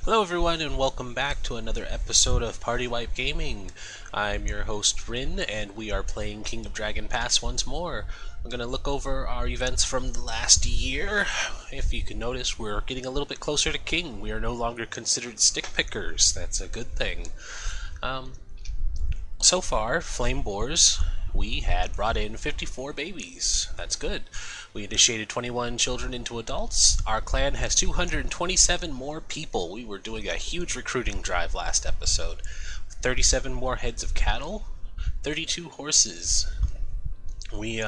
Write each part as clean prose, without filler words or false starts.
Hello everyone and welcome back to another episode of Party Wipe Gaming. I'm your host Rin and we are playing King of Dragon Pass once more. We're going to look over our events from the last year. If you can notice, we're getting a little bit closer to King. We are no longer considered stick pickers. That's a good thing. So far, Flame Boars, we had brought in 54 babies. That's good. We initiated 21 children into adults. Our clan has 227 more people. We were doing a huge recruiting drive last episode. 37 more heads of cattle, 32 horses. We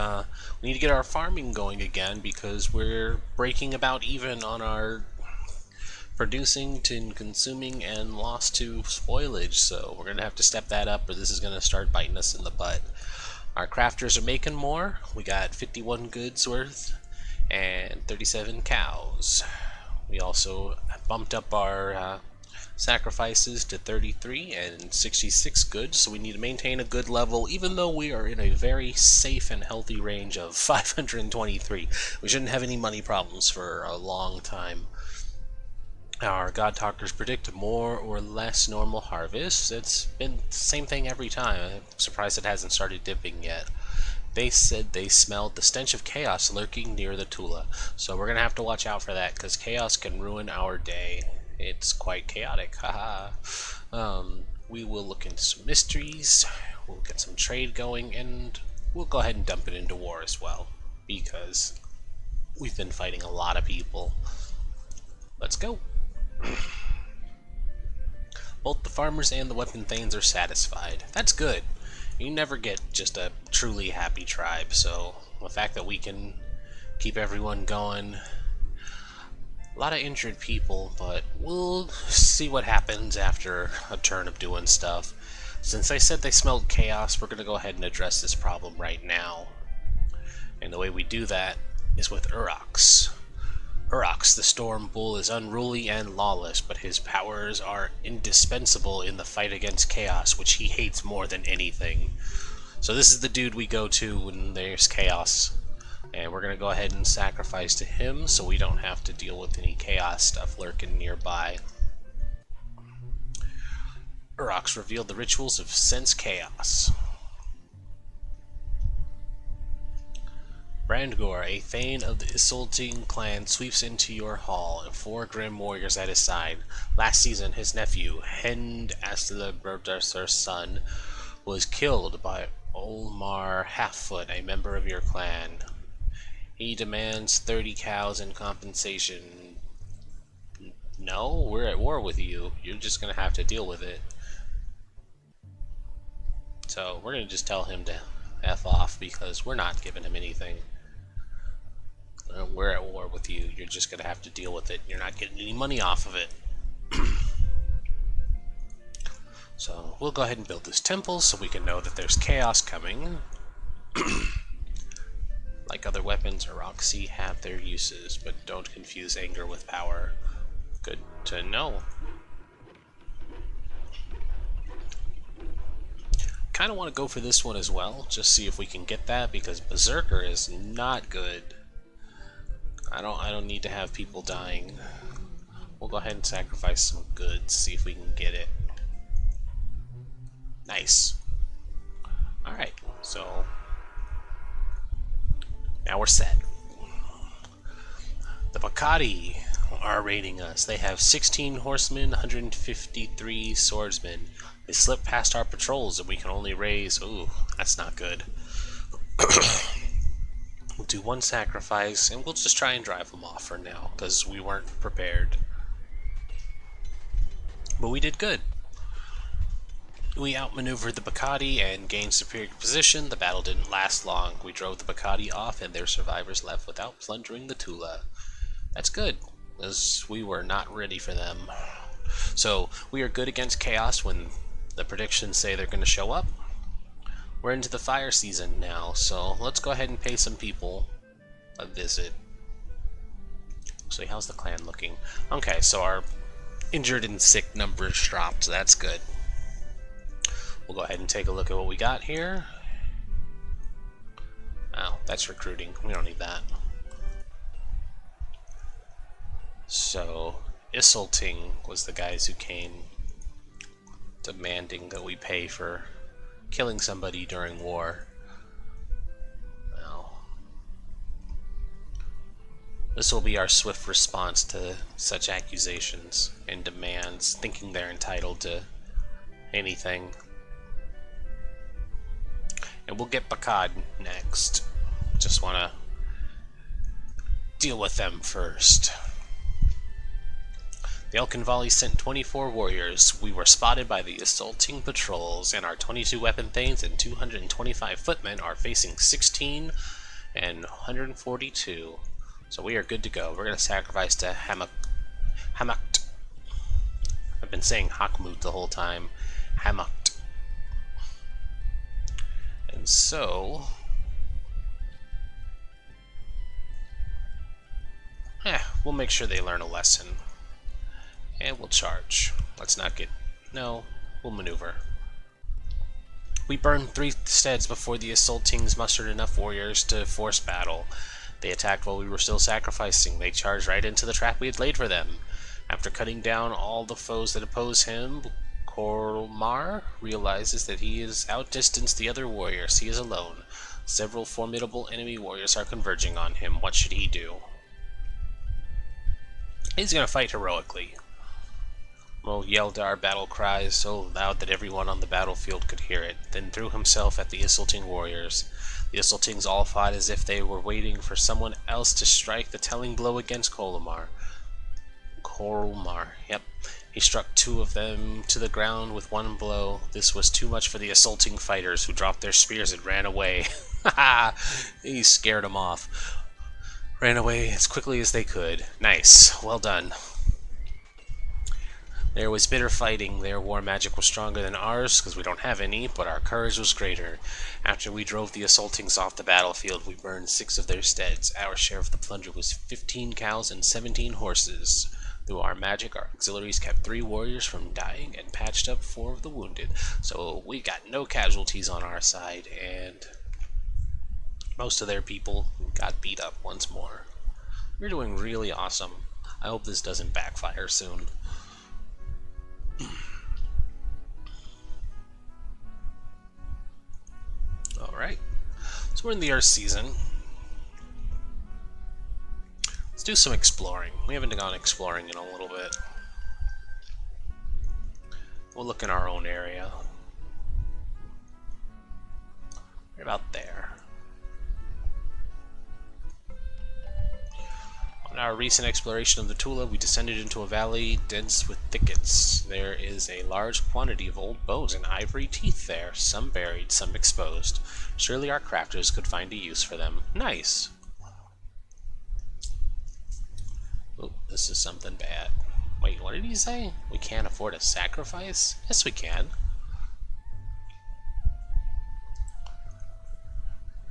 need to get our farming going again because we're breaking about even on our producing to consuming and loss to spoilage, so we're going to have to step that up or this is going to start biting us in the butt. Our crafters are making more. We got 51 goods worth and 37 cows. We also bumped up our sacrifices to 33 and 66 goods, so we need to maintain a good level even though we are in a very safe and healthy range of 523. We shouldn't have any money problems for a long time. Our God Talkers predict more or less normal harvests. It's been the same thing every time. I'm surprised it hasn't started dipping yet. They said they smelled the stench of chaos lurking near the Tula. So we're going to have to watch out for that because chaos can ruin our day. It's quite chaotic. Haha. We will look into some mysteries. We'll get some trade going and we'll go ahead and dump it into war as well because we've been fighting a lot of people. Let's go. Both the farmers and the weapon thanes are satisfied. That's good. You never get just a truly happy tribe, so the fact that we can keep everyone going. A lot of injured people, but we'll see what happens after a turn of doing stuff. Since they said they smelled chaos, we're going to go ahead and address this problem right now. And the way we do that is with Urox. Urox, the Storm Bull, is unruly and lawless, but his powers are indispensable in the fight against chaos, which he hates more than anything. So this is the dude we go to when there's chaos. And we're going to go ahead and sacrifice to him so we don't have to deal with any chaos stuff lurking nearby. Urox revealed the rituals of Sense Chaos. Brandgor, a Thane of the Isolting clan, sweeps into your hall, and 4 grim warriors at his side. Last season, his nephew, Hend Astelberder's son, was killed by Olmar Halffoot, a member of your clan. He demands 30 cows in compensation. No, we're at war with you. You're just going to have to deal with it. So, we're going to just tell him to F off because we're not giving him anything. We're at war with you. You're just going to have to deal with it. You're not getting any money off of it. So we'll go ahead and build this temple so we can know that there's chaos coming. Like other weapons, Oroxy have their uses, but don't confuse anger with power. Good to know. Kind of want to go for this one as well, just see if we can get that, because Berserker is not good. I don't need to have people dying. We'll go ahead and sacrifice some goods, see if we can get it. Nice. Alright, so now we're set. The Bakati are raiding us. They have 16 horsemen, 153 swordsmen. They slip past our patrols and we can only raise... Ooh, that's not good. We'll do one sacrifice, and we'll just try and drive them off for now, because we weren't prepared. But we did good. We outmaneuvered the Bakati and gained superior position. The battle didn't last long. We drove the Bakati off, and their survivors left without plundering the Tula. That's good, as we were not ready for them. So, we are good against chaos when the predictions say they're going to show up. We're into the fire season now, so let's go ahead and pay some people a visit. So how's the clan looking? Okay, so our injured and sick numbers dropped, so that's good. We'll go ahead and take a look at what we got here. Oh, that's recruiting. We don't need that. So, Isolting was the guys who came demanding that we pay for killing somebody during war. Well, this will be our swift response to such accusations and demands, thinking they're entitled to anything. And we'll get Bakad next. Just want to deal with them first. The Elkin Volley sent 24 warriors. We were spotted by the assaulting patrols, and our 22 weapon thanes and 225 footmen are facing 16 and 142. So we are good to go. We're going to sacrifice to Hamakt. I've been saying Hakmut the whole time. Hamakt. And so... we'll make sure they learn a lesson. And we'll charge. Let's not get... No, we'll maneuver. We burned 3 steads before the assaultings mustered enough warriors to force battle. They attacked while we were still sacrificing. They charged right into the trap we had laid for them. After cutting down all the foes that oppose him, Kormar realizes that he has outdistanced the other warriors. He is alone. Several formidable enemy warriors are converging on him. What should he do? He's going to fight heroically. Mo yelled our battle cries so loud that everyone on the battlefield could hear it, then threw himself at the assaulting warriors. The assaultings all fought as if they were waiting for someone else to strike the telling blow against Kolmar. Yep. He struck 2 of them to the ground with 1 blow. This was too much for the assaulting fighters, who dropped their spears and ran away. Ha! He scared them off. Ran away as quickly as they could. Nice. Well done. There was bitter fighting. Their war magic was stronger than ours, because we don't have any, but our courage was greater. After we drove the assaultings off the battlefield, we burned 6 of their steads. Our share of the plunder was 15 cows and 17 horses. Through our magic, our auxiliaries kept 3 warriors from dying and patched up 4 of the wounded. So we got no casualties on our side, and most of their people got beat up once more. We're doing really awesome. I hope this doesn't backfire soon. Alright, so we're in the Earth season. Let's do some exploring. We haven't gone exploring in a little bit. We'll look in our own area. Right about there. On our recent exploration of the Tula, we descended into a valley dense with thickets. There is a large quantity of old bows and ivory teeth there, some buried, some exposed. Surely our crafters could find a use for them. Nice! Oh, this is something bad. Wait, what did he say? We can't afford a sacrifice? Yes, we can.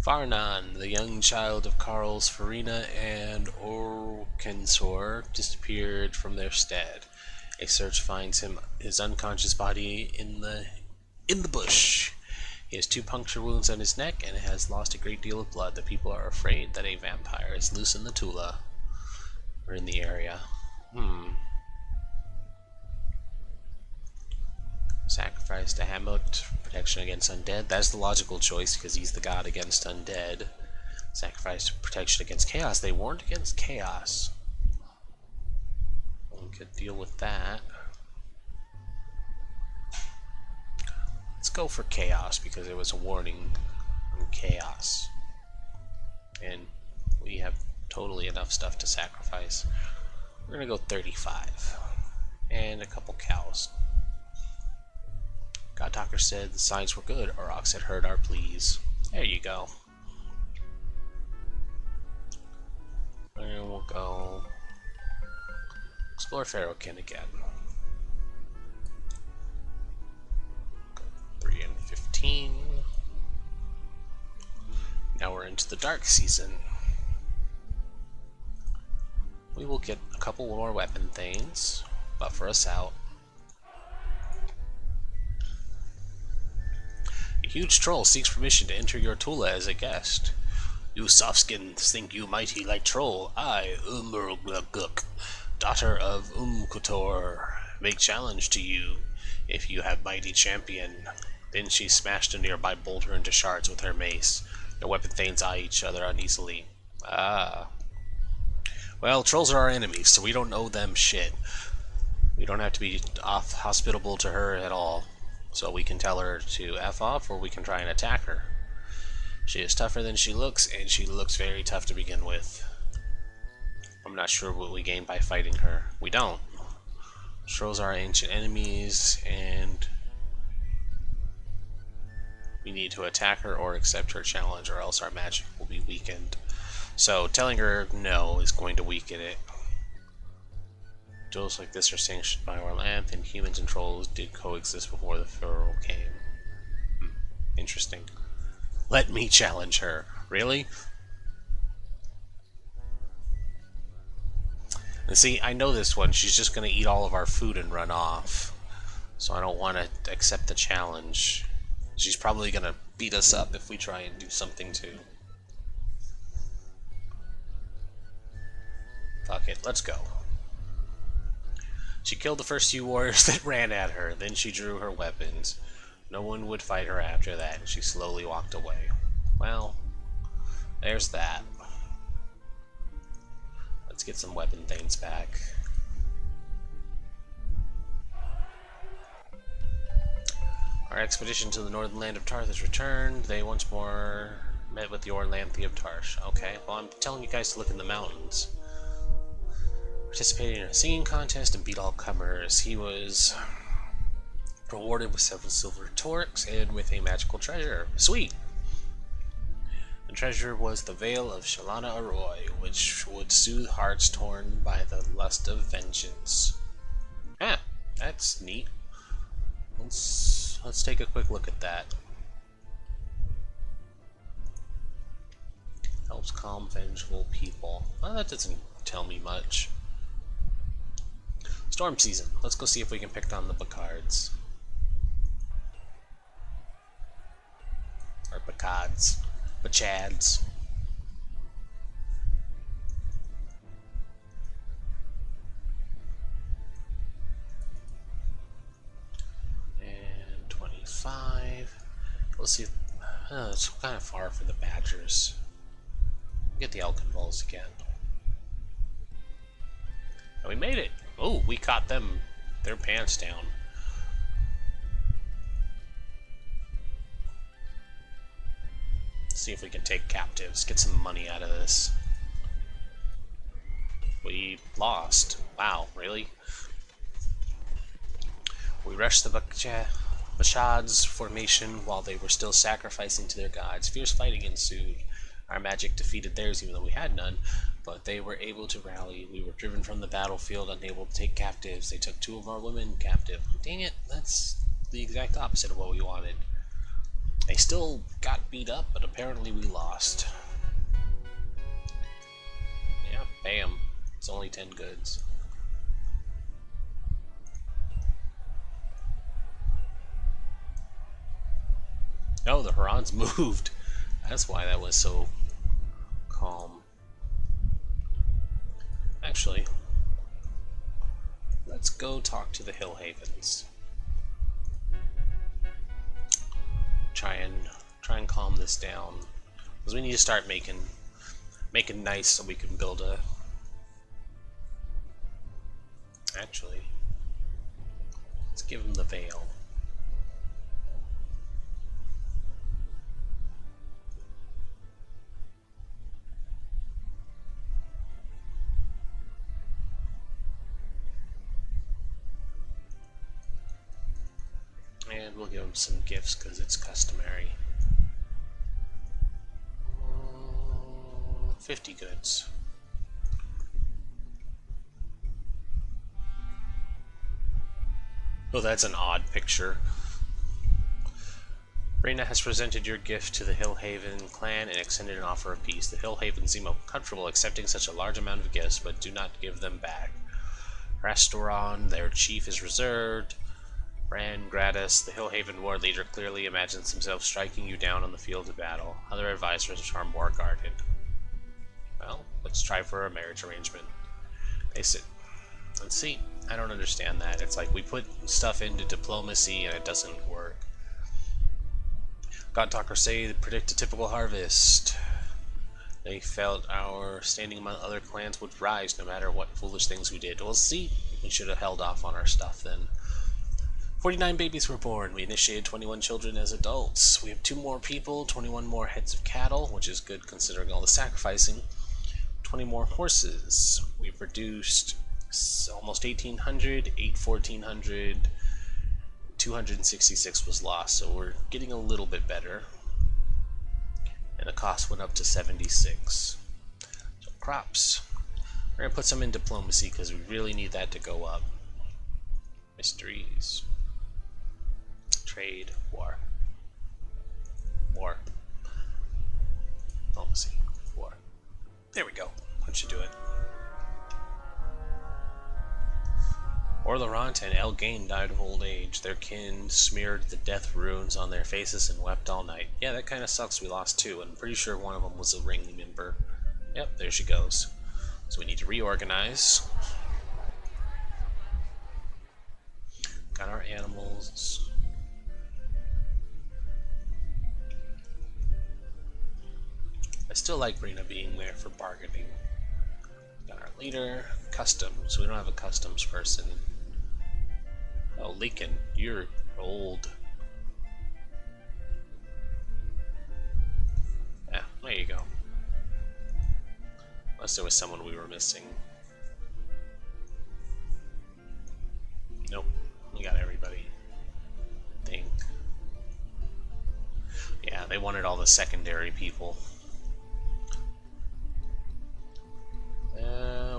Farnan, the young child of Karls Farina and Orkensor, disappeared from their stead. A search finds his unconscious body in the bush. He has 2 puncture wounds on his neck and has lost a great deal of blood. The people are afraid that a vampire is loose in the Tula. We're in the area. Sacrifice to Hamlet, protection against undead. That's the logical choice because he's the god against undead. Sacrifice protection against chaos. They warned against chaos. We could deal with that. Let's go for chaos because there was a warning on chaos. And we have totally enough stuff to sacrifice. We're gonna go 35. And a couple cows. God Talker said the signs were good. Aurochs had heard our pleas. There you go. And we'll go explore Pharaohkin again. 3 and 15. Now we're into the dark season. We will get a couple more weapon thanes, buffer us out. A huge troll seeks permission to enter your Tula as a guest. You softskins think you mighty like troll. I, Umurgluguk, Daughter of Kotor, make challenge to you, if you have mighty champion. Then she smashed a nearby boulder into shards with her mace. The weapon thanes eye each other uneasily. Ah. Well, trolls are our enemies, so we don't owe them shit. We don't have to be hospitable to her at all. So we can tell her to F off, or we can try and attack her. She is tougher than she looks, and she looks very tough to begin with. I'm not sure what we gain by fighting her. We don't. Trolls are our ancient enemies, and we need to attack her or accept her challenge, or else our magic will be weakened. So telling her no is going to weaken it. Duels like this are sanctioned by our land, and humans and trolls did coexist before the Pharaoh came. Interesting. Let me challenge her. Really? And see, I know this one. She's just going to eat all of our food and run off. So I don't want to accept the challenge. She's probably going to beat us up if we try and do something too. Fuck it, let's go. She killed the first few warriors that ran at her. Then she drew her weapons. No one would fight her after that, and she slowly walked away. Well, there's that. Let's get some weapon things back. Our expedition to the northern land of Tarth has returned. They once more met with the Orlanthi of Tarsh. Okay, well, I'm telling you guys to look in the mountains. Participated in a singing contest and beat all comers. He was rewarded with several silver torques and with a magical treasure. Sweet! The treasure was the Veil of Shalana Arroy, which would soothe hearts torn by the lust of vengeance. Ah, that's neat. Let's take a quick look at that. Helps calm vengeful people. Well, that doesn't tell me much. Storm season. Let's go see if we can pick on the Bacards. Or Bacads. Bachads. And 25. Let's see. It's kind of far for the Badgers. Get the Elkinvolls again. And we made it! Oh, we caught them. Their pants down. Let's see if we can take captives, get some money out of this. We lost. Wow, really? We rushed the Bashad's formation while they were still sacrificing to their gods. Fierce fighting ensued. Our magic defeated theirs, even though we had none, but they were able to rally. We were driven from the battlefield, unable to take captives. They took 2 of our women captive. Dang it, that's the exact opposite of what we wanted. They still got beat up, but apparently we lost. Yeah, bam. It's only 10 goods. Oh, the Hurons moved. That's why that was so calm. Actually, let's go talk to the Hill Havens. Try and calm this down, because we need to start making nice so we can build a. Actually, let's give them the veil. And we'll give them some gifts because it's customary. 50 goods. Oh, that's an odd picture. Reyna has presented your gift to the Hillhaven clan and extended an offer of peace. The Hillhaven seem comfortable accepting such a large amount of gifts, but do not give them back. Rastoron, their chief, is reserved. Bran Gratis, the Hillhaven war leader, clearly imagines himself striking you down on the field of battle. Other advisors are more guarded. Well, let's try for a marriage arrangement. Face it. Let's see. I don't understand that. It's like we put stuff into diplomacy and it doesn't work. God Talkers say they predict a typical harvest. They felt our standing among other clans would rise no matter what foolish things we did. We'll see. We should have held off on our stuff then. 49 babies were born. We initiated 21 children as adults. We have 2 more people, 21 more heads of cattle, which is good considering all the sacrificing. 20 more horses. We've reduced almost 1,800, 1,400, 266 was lost, so we're getting a little bit better. And the cost went up to 76. So crops. We're going to put some in diplomacy because we really need that to go up. Mysteries. Trade. War. War. Diplomacy. War. There we go. That should do it. Orlerant and Elgain died of old age. Their kin smeared the death runes on their faces and wept all night. Yeah, that kind of sucks. We lost 2, and I'm pretty sure one of them was a ring member. Yep, there she goes. So we need to reorganize. Got our animals. I still like Brina being there for bargaining. Got our leader. Customs. We don't have a customs person. Oh, Lincoln, you're old. Yeah, there you go. Unless there was someone we were missing. Nope, we got everybody. I think. Yeah, they wanted all the secondary people.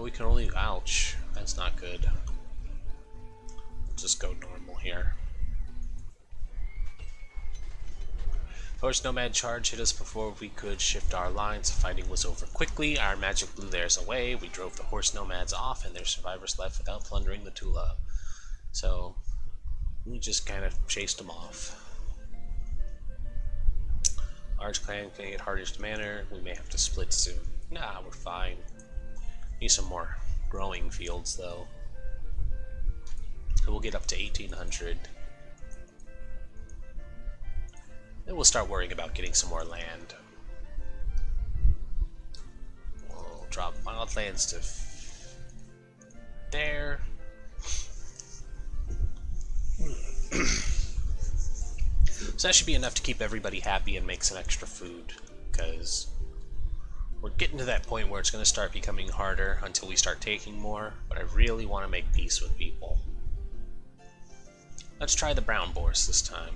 We can only... Ouch, that's not good. Just go normal here. Horse Nomad charge hit us before we could shift our lines. The fighting was over quickly. Our magic blew theirs away. We drove the Horse Nomads off, and their survivors left without plundering the Tula. So we just kind of chased them off. Large clan can get hardish manner. We may have to split soon. Nah, we're fine. Need some more growing fields though. So we'll get up to 1,800. Then we'll start worrying about getting some more land. We'll drop wildlands to there. So that should be enough to keep everybody happy and make some extra food, because we're getting to that point where it's going to start becoming harder until we start taking more, but I really want to make peace with people. Let's try the brown boars this time.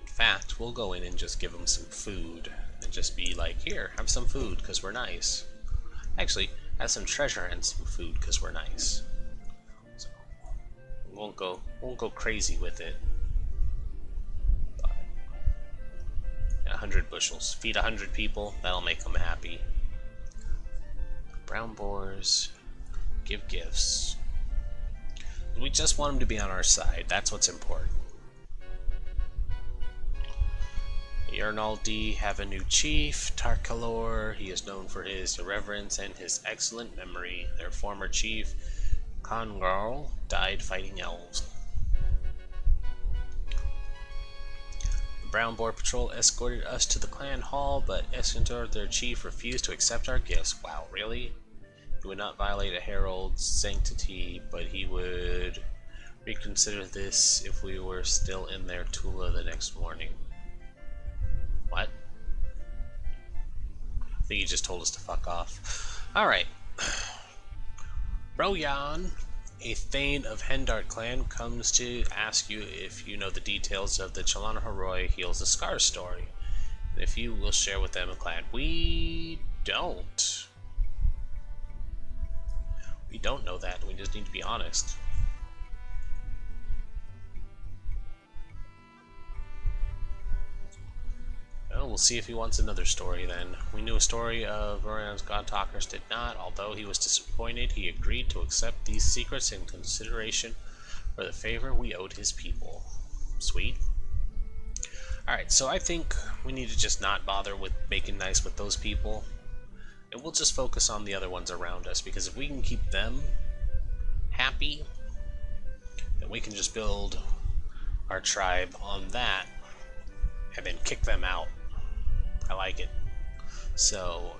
In fact, we'll go in and just give them some food, and just be like, here, have some food, because we're nice. Actually, have some treasure and some food, because we're nice. So, we won't go crazy with it. 100 bushels. Feed 100 people, that'll make them happy. Brown boars, give gifts. We just want them to be on our side, that's what's important. Yernaldi have a new chief, Tarkalor. He is known for his irreverence and his excellent memory. Their former chief, Congarl, died fighting elves. Brown Boar Patrol escorted us to the clan hall, but Escantor, their chief, refused to accept our gifts. Wow, really? He would not violate a herald's sanctity, but he would reconsider this if we were still in their Tula the next morning. What? I think he just told us to fuck off. Alright. Broyan, a Thane of Hendart clan, comes to ask you if you know the details of the Chalana Haroi Heals the Scar story, and if you will share with them a clan. We don't. We don't know that, we just need to be honest. Well, we'll see if he wants another story then. We knew a story of Rorian's God Talkers did not. Although he was disappointed, he agreed to accept these secrets in consideration for the favor we owed his people. Sweet. Alright, so I think we need to just not bother with making nice with those people. And we'll just focus on the other ones around us, because if we can keep them happy, then we can just build our tribe on that and then kick them out. I like it. So,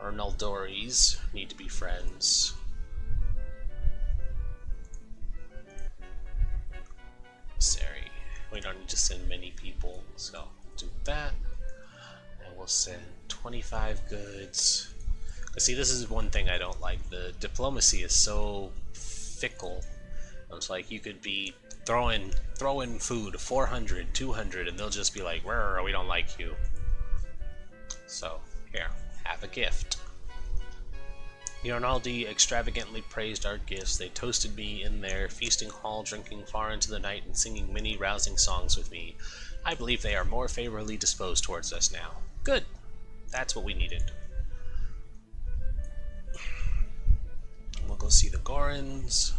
our Nuldoris need to be friends. Sorry, we don't need to send many people, so do that. And we'll send 25 goods. See, this is one thing I don't like. The diplomacy is so fickle. It's like you could be throwing food 400, 200, and they'll just be like, we don't like you. So, here, have a gift. The Arnaldi extravagantly praised our gifts. They toasted me in their feasting hall, drinking far into the night and singing many rousing songs with me. I believe they are more favorably disposed towards us now. Good. That's what we needed. We'll go see the Gorons.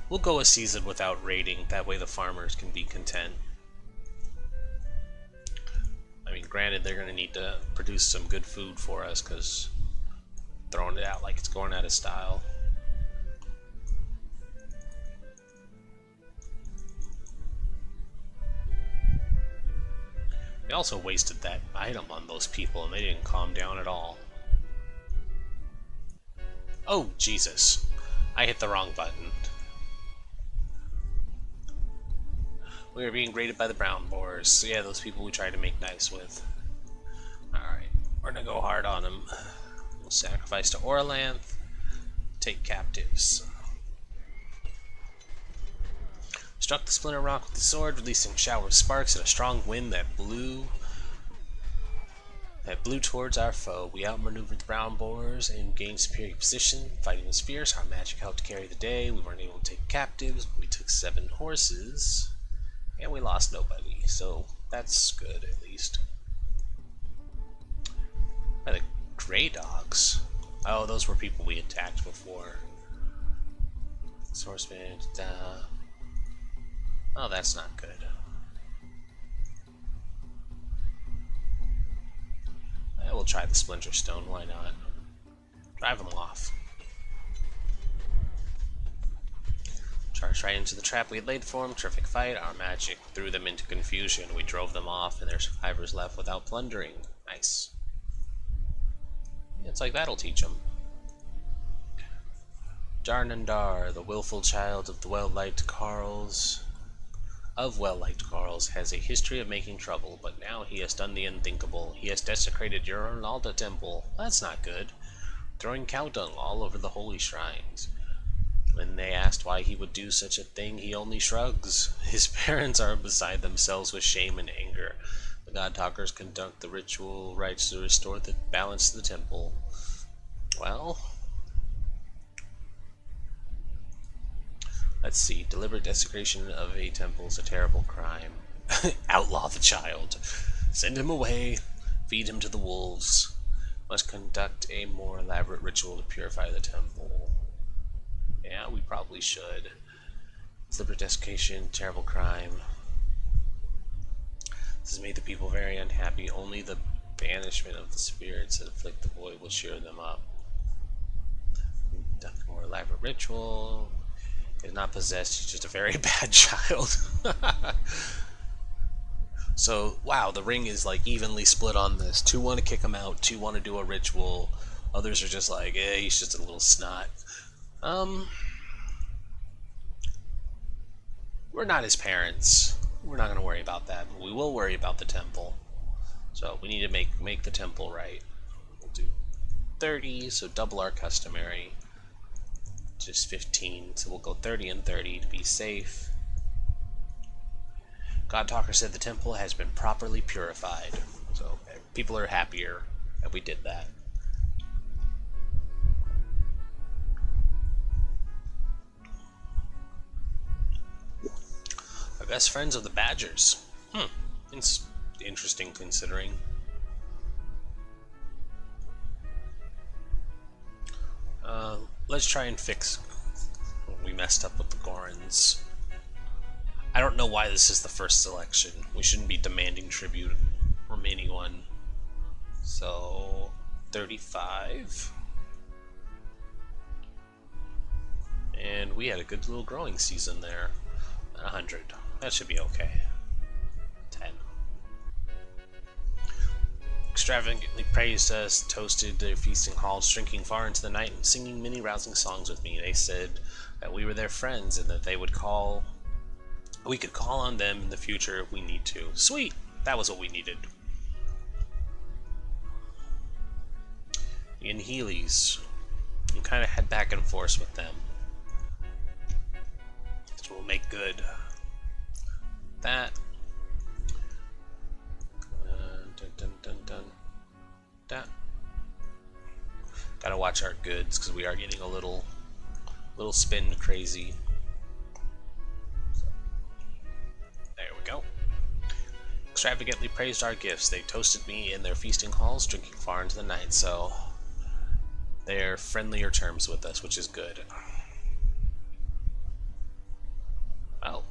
We'll go a season without raiding. That way the farmers can be content. I mean, granted, they're going to need to produce some good food for us, because throwing it out like it's going out of style. They also wasted that item on those people, and they didn't calm down at all. Oh, Jesus. I hit the wrong button. We were being raided by the Brown Boars. So yeah, those people we tried to make nice with. Alright, we're gonna go hard on them. We'll sacrifice to Orlanth. Take captives. Struck the splinter rock with the sword, releasing a shower of sparks and a strong wind that blew towards our foe. We outmaneuvered the Brown Boars and gained superior position. Fighting was fierce. Our magic helped to carry the day. We weren't able to take captives, but we took 7 horses. And we lost nobody, so that's good, at least. By the Grey Dogs. Oh, those were people we attacked before. Swordsman, oh, that's not good. We'll try the Splinter Stone, why not? Drive them off. Charged right into the trap we had laid for them. Terrific fight. Our magic threw them into confusion. We drove them off, and their survivors left without plundering. Nice. It's like that'll teach them. Darnandar, the willful child of the well-liked Carls, has a history of making trouble, but now he has done the unthinkable. He has desecrated your Arnalda temple. That's not good. Throwing cow dung all over the holy shrines. When they asked why he would do such a thing, he only shrugs. His parents are beside themselves with shame and anger. The God Talkers conduct the ritual rites to restore the balance to the temple. Well, let's see. Deliberate desecration of a temple is a terrible crime. Outlaw the child. Send him away. Feed him to the wolves. Must conduct a more elaborate ritual to purify the temple. Yeah, we probably should. Deliberate desecration, terrible crime. This has made the people very unhappy. Only the banishment of the spirits that afflict the boy will cheer them up. Conduct a more elaborate ritual. He's not possessed, he's just a very bad child. So, wow, the ring is like evenly split on this. 2 want to kick him out, 2 want to do a ritual. Others are just like, he's just a little snot. We're not his parents. We're not going to worry about that. But we will worry about the temple. So we need to make the temple right. We'll do 30, so double our customary. Just 15, so we'll go 30 and 30 to be safe. God Talker said the temple has been properly purified. So people are happier that we did that. Our best friends are the Badgers. It's interesting considering. Let's try and fix what we messed up with the Gorons. I don't know why this is the first selection. We shouldn't be demanding tribute from anyone. So 35. And we had a good little growing season there. 100. That should be okay. 10. Extravagantly praised us, toasted their feasting halls, drinking far into the night, and singing many rousing songs with me. They said that we were their friends and that we could call on them in the future if we need to. Sweet! That was what we needed. In Healy's, you kind of head back and forth with them. So we'll make good. That. That. Gotta watch our goods because we are getting a little spin crazy. So, there we go. Extravagantly praised our gifts. They toasted me in their feasting halls, drinking far into the night. So they're friendlier terms with us, which is good. Well,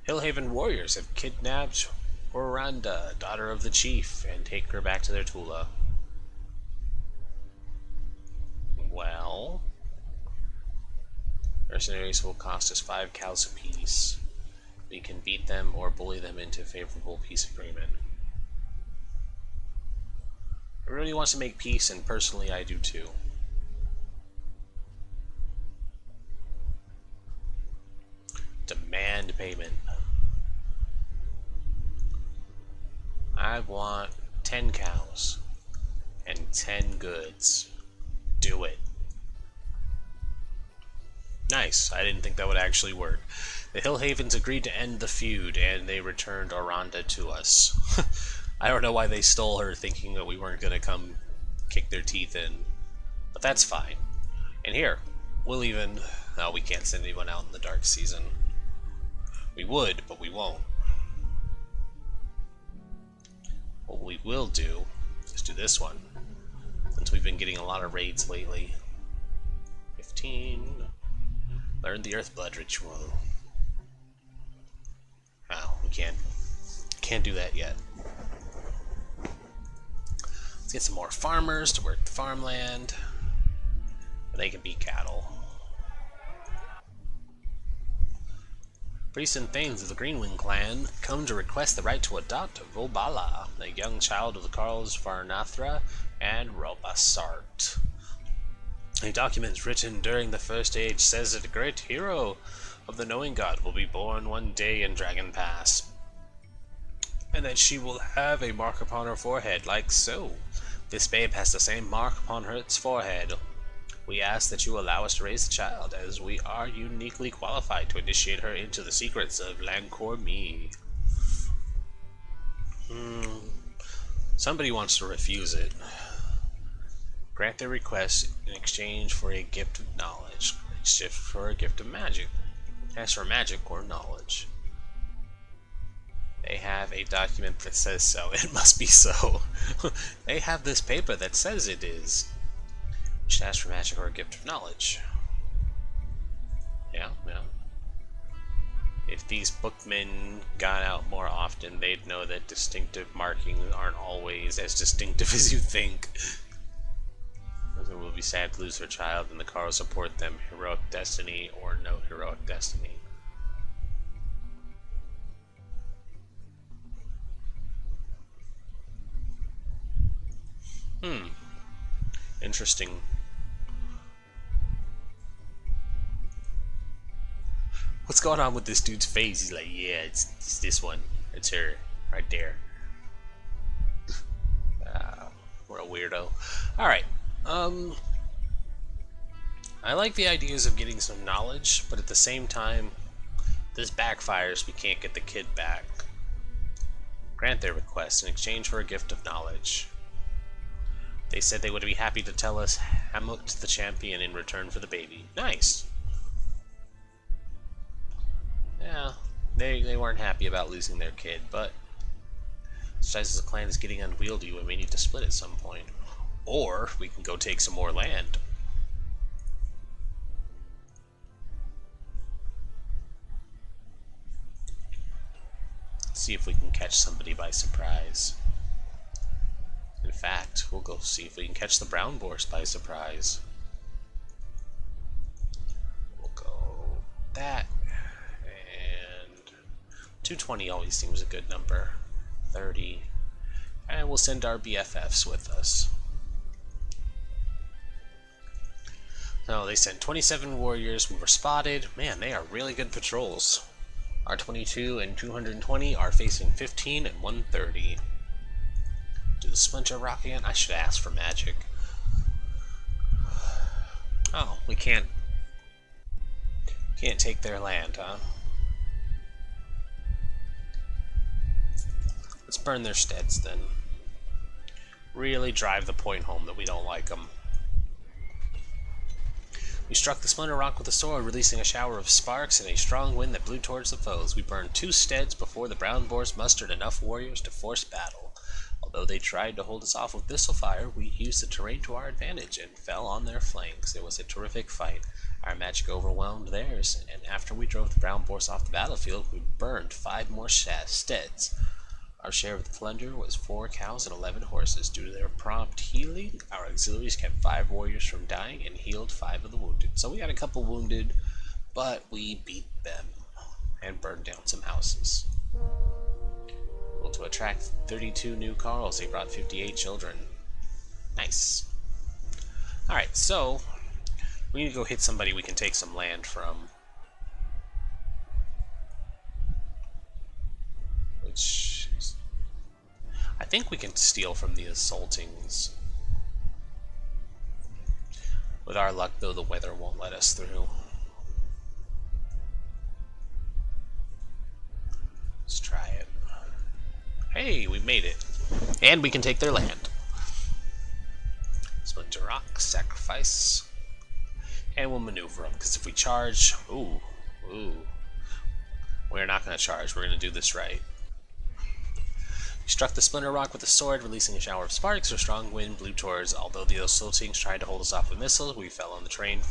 Hillhaven warriors have kidnapped Oranda, daughter of the chief, and take her back to their Tula. Well, mercenaries will cost us 5 cows apiece. We can beat them or bully them into a favorable peace agreement. Everybody wants to make peace, and personally I do too. Demand payment. I want 10 cows and 10 goods. Do it. Nice. I didn't think that would actually work. The Hillhavens agreed to end the feud, and they returned Oranda to us. I don't know why they stole her, thinking that we weren't going to come kick their teeth in. But that's fine. And here, we'll even... No, we can't send anyone out in the dark season. We would, but we won't. What we will do is do this one, since we've been getting a lot of raids lately. 15. Learn the Earthblood ritual. Oh, we can't do that yet. Let's get some more farmers to work the farmland. They can be cattle. Priests and Thanes of the Greenwing clan come to request the right to adopt Volbala, a young child of the Carls Varnathra and Robasart. A document written during the First Age says that a great hero of the Knowing God will be born one day in Dragon Pass, and that she will have a mark upon her forehead like so. This babe has the same mark upon its forehead. We ask that you allow us to raise the child, as we are uniquely qualified to initiate her into the secrets of Lancor Me. Somebody wants to refuse it. Grant their request in exchange for a gift of knowledge. Shift for a gift of magic. Ask for magic or knowledge. They have a document that says so. It must be so. They have this paper that says it is. Should ask for magic or a gift of knowledge. Yeah. If these bookmen got out more often, they'd know that distinctive markings aren't always as distinctive as you think. It will be sad to lose their child, and the car will support them. Heroic destiny or no heroic destiny. Interesting. What's going on with this dude's face? He's like, yeah, it's this one. It's her. Right there. We're a weirdo. Alright. I like the ideas of getting some knowledge, but at the same time, this backfires. We can't get the kid back. Grant their request in exchange for a gift of knowledge. They said they would be happy to tell us Hamut the champion in return for the baby. Nice! Yeah, they weren't happy about losing their kid, but besides, the clan is getting unwieldy, we may need to split at some point. Or we can go take some more land. See if we can catch somebody by surprise. fact, we'll go see if we can catch the brown boars by surprise. We'll go that, and 220 always seems a good number. 30, and we'll send our BFFs with us. So they sent 27 warriors. We were spotted. Man, they are really good patrols. Our 22 and 220 are facing 15 and 130. Do the Splinter Rock again? I should ask for magic. Oh, we can't take their land, huh? Let's burn their steads then. Really drive the point home that we don't like them. We struck the Splinter Rock with a sword, releasing a shower of sparks and a strong wind that blew towards the foes. We burned 2 steads before the brown boars mustered enough warriors to force battle. Although they tried to hold us off with pistol fire, we used the terrain to our advantage and fell on their flanks. It was a terrific fight. Our magic overwhelmed theirs, and after we drove the brown boars off the battlefield, we burned 5 more steads. Our share of the plunder was 4 cows and 11 horses. Due to their prompt healing, our auxiliaries kept 5 warriors from dying and healed 5 of the wounded. So we got a couple wounded, but we beat them and burned down some houses. Able to attract 32 new Carls. They brought 58 children. Nice. Alright, so we need to go hit somebody we can take some land from. Which is, I think we can steal from the Assaultings. With our luck, though, the weather won't let us through. Let's try it. Hey, we made it. And we can take their land. Splinter Rock, sacrifice. And we'll maneuver them, because if we charge... Ooh. We're not going to charge. We're going to do this right. We struck the Splinter Rock with a sword, releasing a shower of sparks. A strong wind blew towards. Although the Assaultings tried to hold us off with missiles, we fell on the terrain.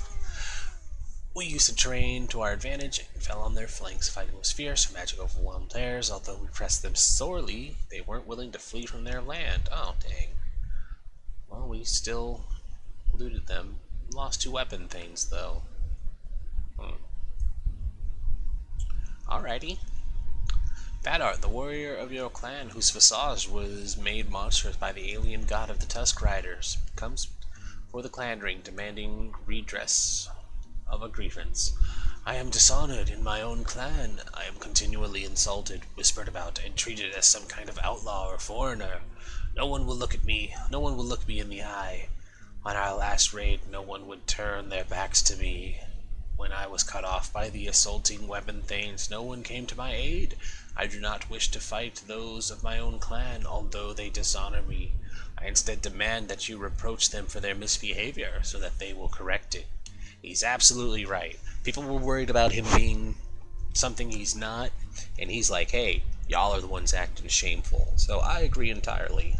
We used the terrain to our advantage and fell on their flanks. Fighting was fierce, our magic overwhelmed theirs. Although we pressed them sorely, they weren't willing to flee from their land. Oh, dang. Well, we still looted them. Lost 2 weapon things, though. Alrighty. Badart, the warrior of your clan, whose visage was made monstrous by the alien god of the Tusk Riders, comes for the clan ring, demanding redress of a grievance. I am dishonored in my own clan. I am continually insulted, whispered about, and treated as some kind of outlaw or foreigner. No one will look at me. No one will look me in the eye. On our last raid, no one would turn their backs to me. When I was cut off by the assaulting weapon thanes, no one came to my aid. I do not wish to fight those of my own clan, although they dishonor me. I instead demand that you reproach them for their misbehavior, so that they will correct it. He's absolutely right. People were worried about him being something he's not, and he's like, hey, y'all are the ones acting shameful. So I agree entirely.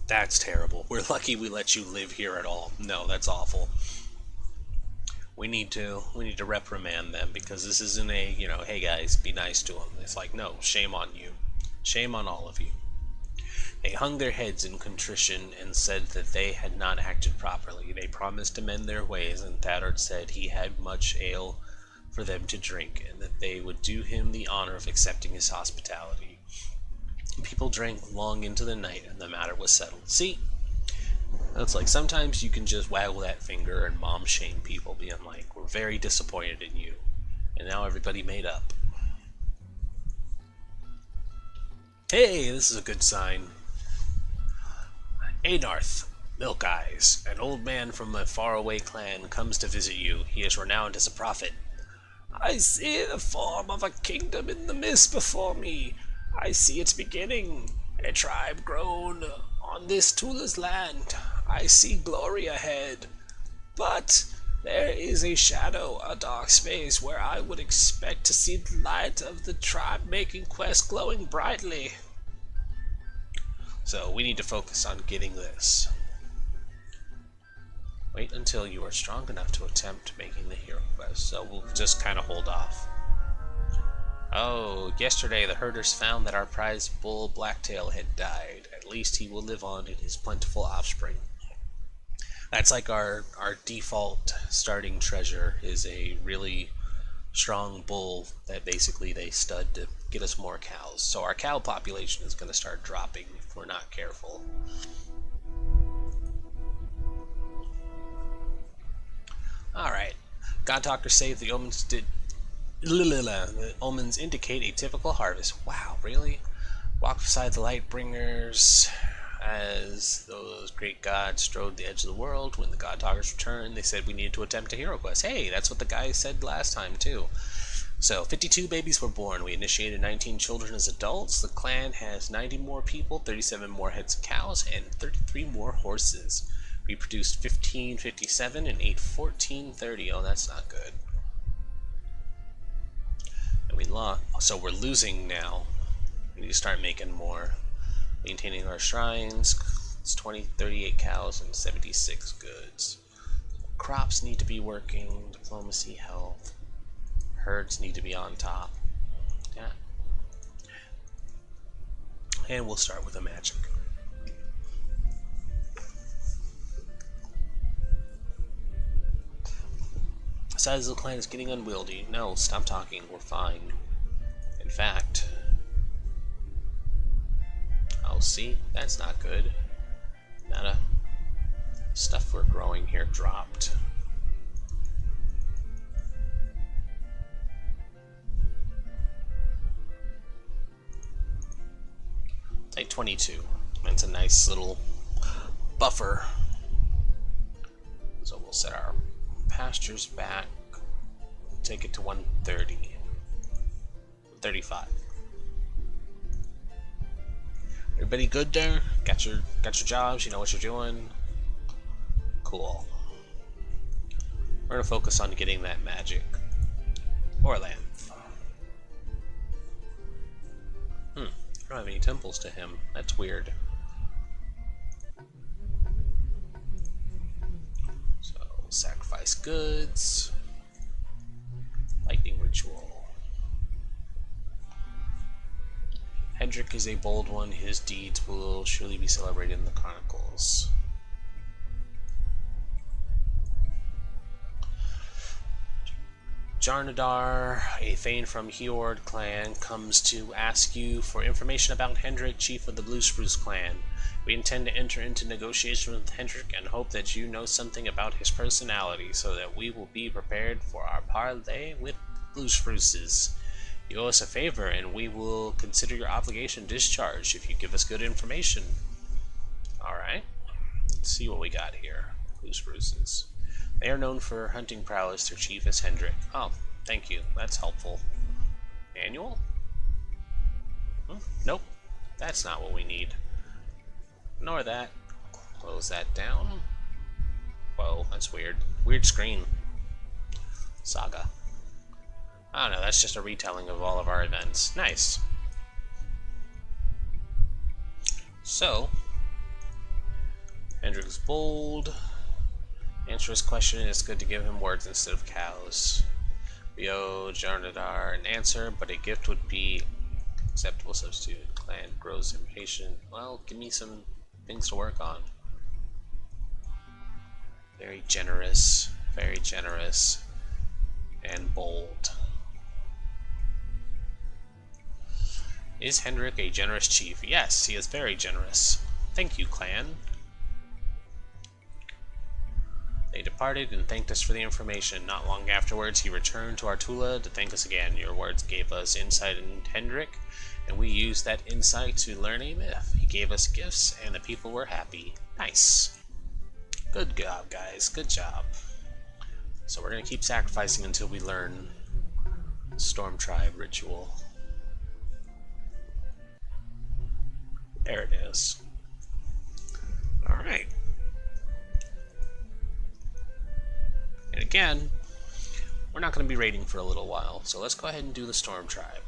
That's terrible. We're lucky we let you live here at all. No, that's awful. We need to reprimand them, because this isn't a, hey guys, be nice to them. It's like, no, shame on you. Shame on all of you. They hung their heads in contrition and said that they had not acted properly. They promised to mend their ways, and Thaddeus said he had much ale for them to drink, and that they would do him the honor of accepting his hospitality. People drank long into the night, and the matter was settled. See, it's like sometimes you can just waggle that finger and mom shame people, being like, we're very disappointed in you. And now everybody made up. Hey, this is a good sign. Anarth, Milk Eyes, an old man from a faraway clan, comes to visit you. He is renowned as a prophet. I see the form of a kingdom in the mist before me. I see its beginning, a tribe grown on this Tula's land. I see glory ahead. But there is a shadow, a dark space, where I would expect to see the light of the tribe-making quest glowing brightly. So we need to focus on getting this. Wait until you are strong enough to attempt making the hero quest. So we'll just kind of hold off. Oh, yesterday the herders found that our prize bull Blacktail had died. At least he will live on in his plentiful offspring. That's like our default starting treasure is a really strong bull that basically they stud to get us more cows. So our cow population is going to start dropping if we're not careful. Alright. God Talkers say the omens the omens indicate a typical harvest. Wow, really? Walk beside the light bringers as those great gods strode the edge of the world. When the God Talkers returned, they said we needed to attempt a hero quest. Hey, that's what the guy said last time, too. So, 52 babies were born. We initiated 19 children as adults. The clan has 90 more people, 37 more heads of cows, and 33 more horses. We produced 1557 and ate 1430. Oh, that's not good. And we lost. So we're losing now. We need to start making more. Maintaining our shrines. It's 38 cows and 76 goods. Crops need to be working. Diplomacy, health. Herds need to be on top. Yeah. And we'll start with a magic. The size of the clan is getting unwieldy. No, stop talking. We're fine. In fact... Oh, see? That's not good. Not a... Stuff we're growing here dropped. Take 22. That's a nice little buffer. So we'll set our pastures back. Take it to 130. 35. Everybody good there? Got your jobs? You know what you're doing? Cool. We're gonna focus on getting that magic. Or land. I don't have any temples to him. That's weird. So, sacrifice goods. Lightning ritual. Hendrik is a bold one. His deeds will surely be celebrated in the chronicles. Jarnadar, a Thane from Hjord clan, comes to ask you for information about Hendrik, chief of the Blue Spruce clan. We intend to enter into negotiation with Hendrik and hope that you know something about his personality so that we will be prepared for our parley with Blue Spruces. You owe us a favor and we will consider your obligation discharged if you give us good information. Alright, let's see what we got here. Blue Spruces. They are known for hunting prowess. Their chief is Hendrik. Oh, thank you. That's helpful. Annual? Nope. That's not what we need. Ignore that. Close that down. Whoa, that's weird. Weird screen. Saga. I don't know, that's just a retelling of all of our events. Nice. So, Hendrik's bold. Answer his question, it's good to give him words instead of cows. We owe Jarnadar an answer, but a gift would be acceptable substitute. Clan grows impatient. Well, give me some things to work on. Very generous, and bold. Is Hendrik a generous chief? Yes, he is very generous. Thank you, clan. They departed and thanked us for the information. Not long afterwards, he returned to Artula to thank us again. Your words gave us insight into Hendrik, and we used that insight to learn a myth. He gave us gifts, and the people were happy. Nice. Good job, guys. Good job. So we're going to keep sacrificing until we learn Storm Tribe Ritual. There it is. Alright. And again, we're not going to be raiding for a little while, so let's go ahead and do the Storm Tribe.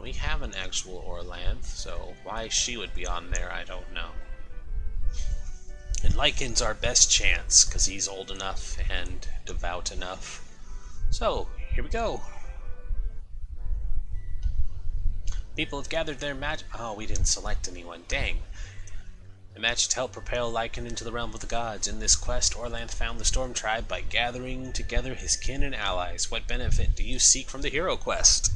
We have an actual Orlanth, so why she would be on there, I don't know. And Lycan's our best chance, because he's old enough and devout enough. So, here we go. People have gathered their match. Oh, we didn't select anyone. Dang. A match to help propel Lycan into the realm of the gods. In this quest, Orlanth found the Storm Tribe by gathering together his kin and allies. What benefit do you seek from the hero quest?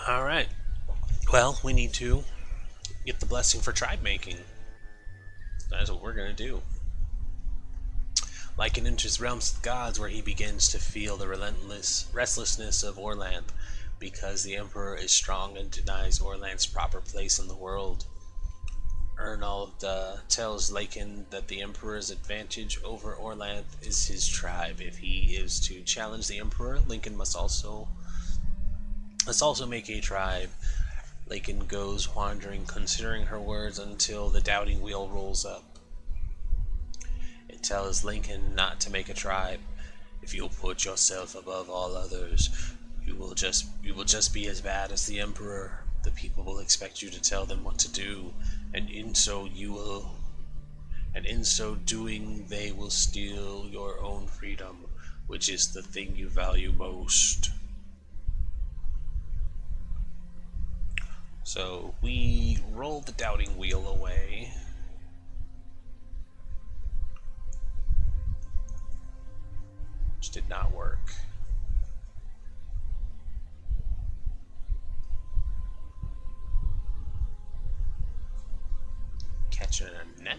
Alright. Well, we need to get the blessing for tribe making. That's what we're going to do. Lycan enters realms of the gods, where he begins to feel the relentless restlessness of Orlanth, because the Emperor is strong and denies Orlanth's proper place in the world. Ernald tells Lycan that the Emperor's advantage over Orlanth is his tribe. If he is to challenge the Emperor, Lycan must also make a tribe. Lycan goes wandering, considering her words until the doubting wheel rolls up. It tells Lycan not to make a tribe. If you put yourself above all others, you will just be as bad as the Emperor. The people will expect you to tell them what to do, and in so doing they will steal your own freedom, which is the thing you value most. So we roll the doubting wheel away. Which did not work. Catching a net?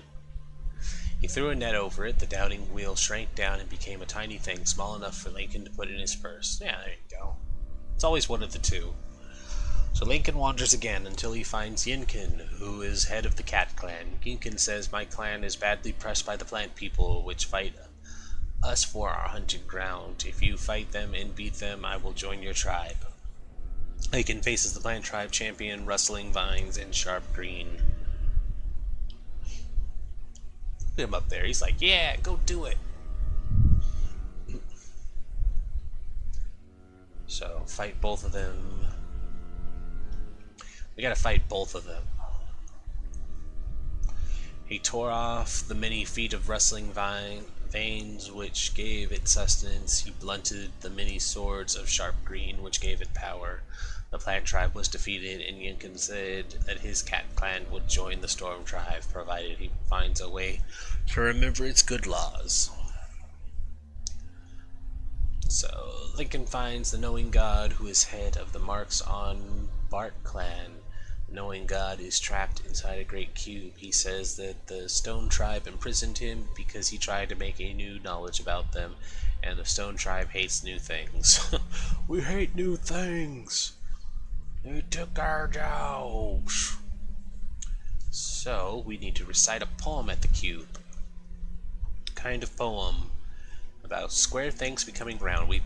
He threw a net over it. The doubting wheel shrank down and became a tiny thing, small enough for Lycan to put in his purse. Yeah, there you go. It's always one of the two. So Lycan wanders again until he finds Yinkin, who is head of the Cat Clan. Yinkin says, "My clan is badly pressed by the plant people, which fight us for our hunted ground. If you fight them and beat them, I will join your tribe." Lycan faces the plant tribe champion, Rustling Vines and Sharp Green. Look at him up there. He's like, yeah, go do it. So, fight both of them. We gotta fight both of them. He tore off the many feet of Rustling veins, which gave it sustenance. He blunted the many swords of Sharp Green, which gave it power. The plant tribe was defeated, and Yinkin said that his cat clan would join the Storm Tribe, provided he finds a way to remember its good laws. So, Lycan finds the Knowing God, who is head of the Marks on Bark clan. The Knowing God is trapped inside a great cube. He says that the Stone Tribe imprisoned him because he tried to make a new knowledge about them, and the Stone Tribe hates new things. We hate new things! You took our jobs! So, we need to recite a poem at the cube. Kind of poem about square things becoming round. We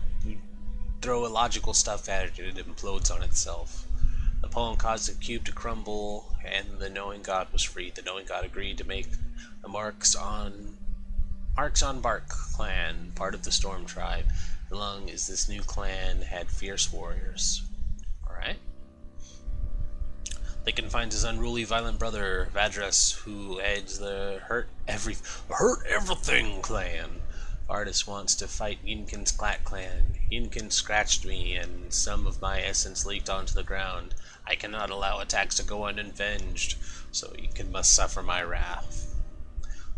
throw illogical stuff at it and it implodes on itself. The poem caused the cube to crumble, and the Knowing God was freed. The Knowing God agreed to make the Marks on Bark clan part of the Storm Tribe, as long as this new clan had fierce warriors. Alright. Lycan finds his unruly, violent brother, Vadras, who heads the Hurt Everything clan. Vardis wants to fight Yinkin's Clat clan. Yinkin scratched me, and some of my essence leaked onto the ground. I cannot allow attacks to go unavenged, so Yinkin must suffer my wrath.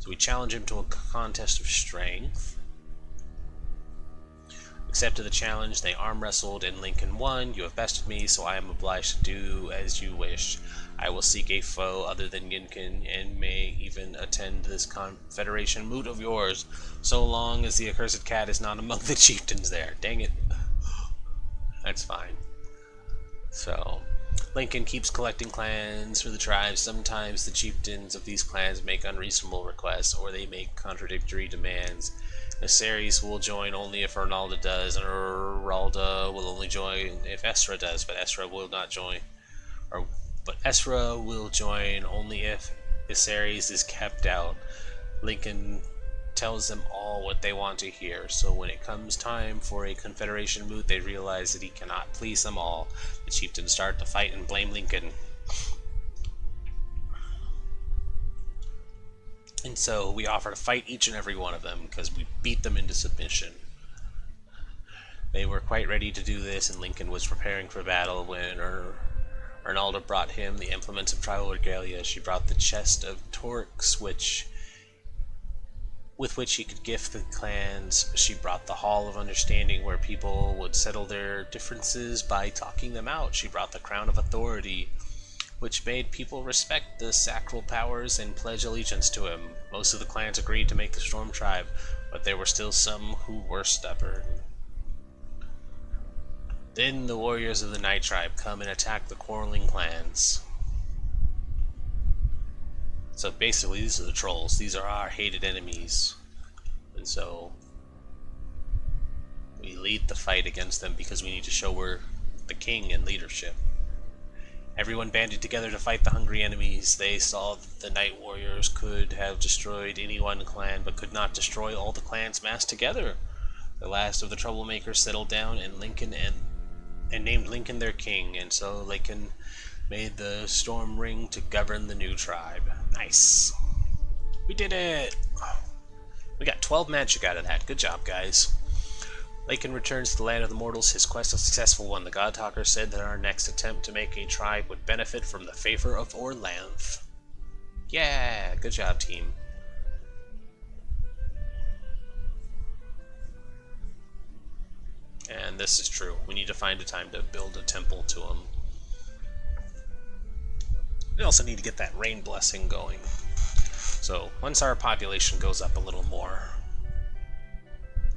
So we challenge him to a contest of strength. Accepted the challenge, they arm wrestled, and Lycan won. You have bested me, so I am obliged to do as you wish. I will seek a foe other than Yinkin, and may even attend this confederation moot of yours, so long as the accursed cat is not among the chieftains there. Dang it. That's fine. So, Lycan keeps collecting clans for the tribes. Sometimes the chieftains of these clans make unreasonable requests, or they make contradictory demands. Viserys will join only if Ronaldo does, and Ralda will only join if Esra does, but Esra will not join. But Esra will join only if Viserys is kept out. Lycan tells them all what they want to hear, so when it comes time for a confederation moot, they realize that he cannot please them all. The chieftains start to fight and blame Lycan. And so we offer to fight each and every one of them because we beat them into submission. They were quite ready to do this, and Lincoln was preparing for battle when Arnalda brought him the implements of tribal regalia. She brought the chest of torques, with which he could gift the clans. She brought the Hall of Understanding, where people would settle their differences by talking them out. She brought the Crown of Authority, which made people respect the sacral powers and pledge allegiance to him. Most of the clans agreed to make the Storm Tribe, but there were still some who were stubborn. Then the warriors of the Night Tribe come and attack the quarreling clans. So basically, these are the trolls. These are our hated enemies. And so we lead the fight against them because we need to show we're the king and leadership. Everyone banded together to fight the hungry enemies. They saw that the Night Warriors could have destroyed any one clan, but could not destroy all the clans massed together. The last of the troublemakers settled down, and named Lincoln their king, and so Lincoln made the Storm Ring to govern the new tribe. Nice. We did it! We got 12 magic out of that. Good job, guys. Lincoln returns to the land of the mortals, his quest a successful one. The God Talker said that our next attempt to make a tribe would benefit from the favor of Orlanth. Yeah, good job, team. And this is true. We need to find a time to build a temple to him. We also need to get that rain blessing going. So, once our population goes up a little more,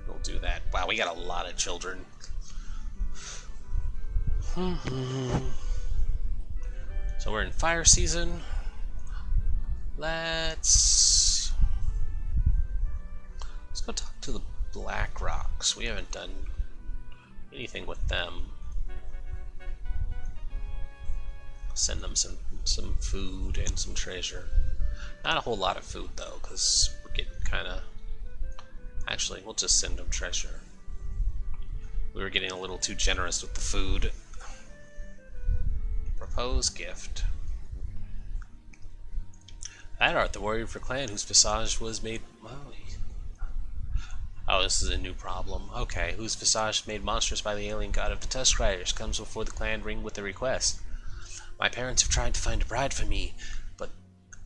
we'll do that. Wow, we got a lot of children. So we're in fire season. Let's go talk to the Black Rocks. We haven't done anything with them. Send them some food and some treasure. Not a whole lot of food though, because we're getting kind of... Actually, we'll just send them treasure. We were getting a little too generous with the food. Propose gift. That art, the warrior for clan whose visage was made... Oh, this is a new problem. Okay, whose visage made monstrous by the alien god of the Tusk Riders comes before the clan ring with a request. My parents have tried to find a bride for me, but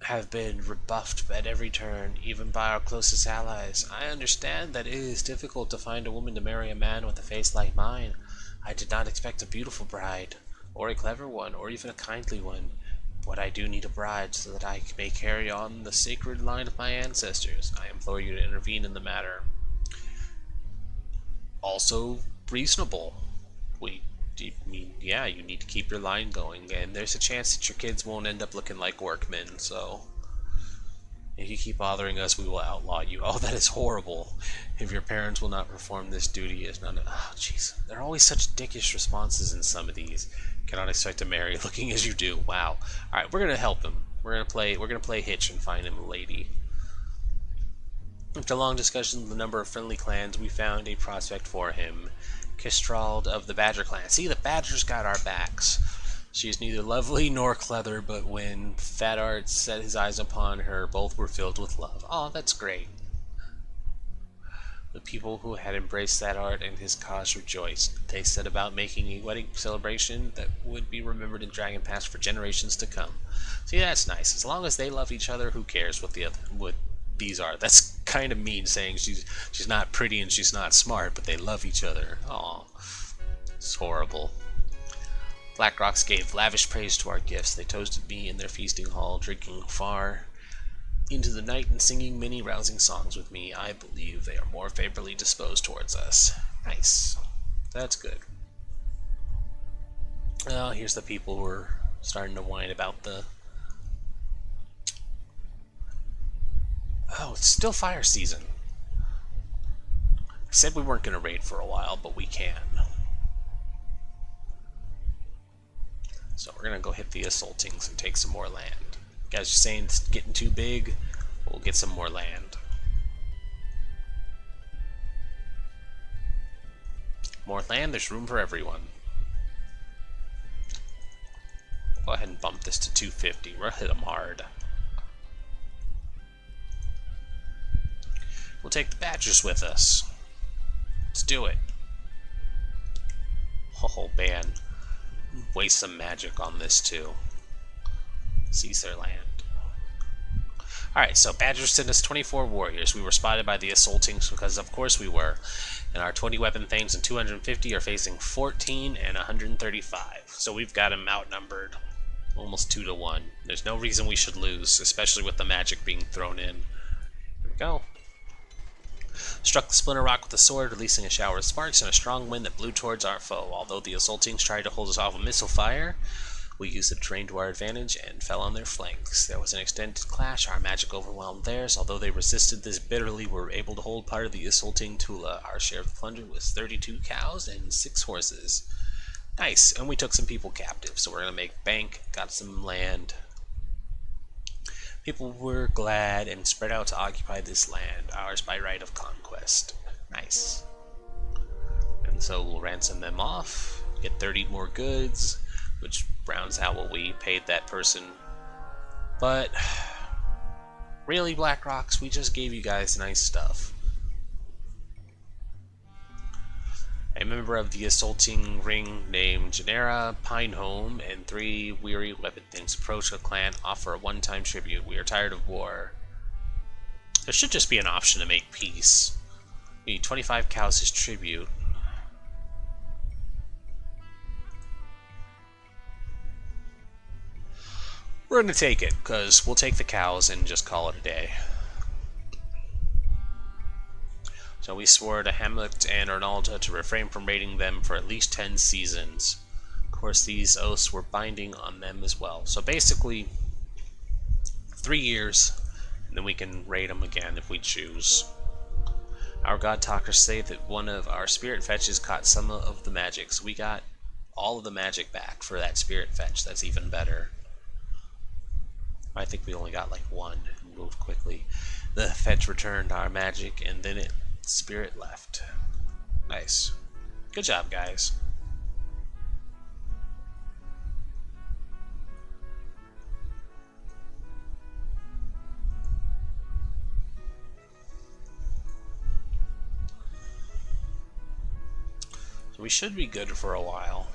have been rebuffed at every turn, even by our closest allies. I understand that it is difficult to find a woman to marry a man with a face like mine. I did not expect a beautiful bride, or a clever one, or even a kindly one. But I do need a bride so that I may carry on the sacred line of my ancestors. I implore you to intervene in the matter. Also reasonable. Yeah, you need to keep your line going, and there's a chance that your kids won't end up looking like workmen, so if you keep bothering us, we will outlaw you. Oh, that is horrible. If your parents will not perform this duty as none... Oh, jeez. There are always such dickish responses in some of these. Cannot expect to marry looking as you do. Wow. Alright, we're gonna help him. We're gonna play hitch and find him a lady. After long discussion of the number of friendly clans, we found a prospect for him. Kistrald of the Badger clan. See, the Badger's got our backs. She is neither lovely nor clever, but when Fat Art set his eyes upon her, both were filled with love. Oh, that's great. The people who had embraced that art and his cause rejoiced. They set about making a wedding celebration that would be remembered in Dragon Pass for generations to come. See, that's nice. As long as they love each other, who cares what these are? That's kind of mean, saying she's not pretty and she's not smart, but they love each other. Oh, it's horrible. Black Rocks gave lavish praise to our gifts. They toasted me in their feasting hall, drinking far into the night and singing many rousing songs with me. I believe they are more favorably disposed towards us. Nice. That's good. Oh, here's the people who are starting to whine about the... Oh, it's still fire season. I said we weren't going to raid for a while, but we can. So we're going to go hit the Assaultings and take some more land. You guys are saying it's getting too big? We'll get some more land. More land, there's room for everyone. Go ahead and bump this to 250. We'll hit them hard. We'll take the badgers with us. Let's do it. Oh man, waste some magic on this too. Seize their land. Alright, so badgers sent us 24 warriors. We were spotted by the assaultings because of course we were. And our 20 weapon thanes and 250 are facing 14 and 135. So we've got them outnumbered. Almost 2 to 1. There's no reason we should lose, especially with the magic being thrown in. Here we go. Struck the splinter rock with a sword, releasing a shower of sparks and a strong wind that blew towards our foe. Although the assaultings tried to hold us off with missile fire, we used the terrain to our advantage and fell on their flanks. There was an extended clash. Our magic overwhelmed theirs. Although they resisted this bitterly, we were able to hold part of the assaulting Tula. Our share of the plunder was 32 cows and 6 horses. Nice, and we took some people captive, so we're going to make bank, got some land. People were glad and spread out to occupy this land, ours by right of conquest. Nice. And so we'll ransom them off, get 30 more goods, which rounds out what we paid that person. But, really, Black Rocks, we just gave you guys nice stuff. A member of the assaulting ring named Genera, Pinehome, and 3 weary weapon things approach the clan, offer a one-time tribute. We are tired of war. There should just be an option to make peace. We need 25 cows as tribute. We're going to take it, because we'll take the cows and just call it a day. So we swore to Hamlet and Arnalda to refrain from raiding them for at least 10 seasons. Of course, these oaths were binding on them as well. So basically, 3 years, and then we can raid them again if we choose. Our god talkers say that one of our spirit fetches caught some of the magic, so we got all of the magic back for that spirit fetch. That's even better. I think we only got like 1 and moved quickly. The fetch returned our magic, and then spirit left. Nice. Good job, guys. So we should be good for a while.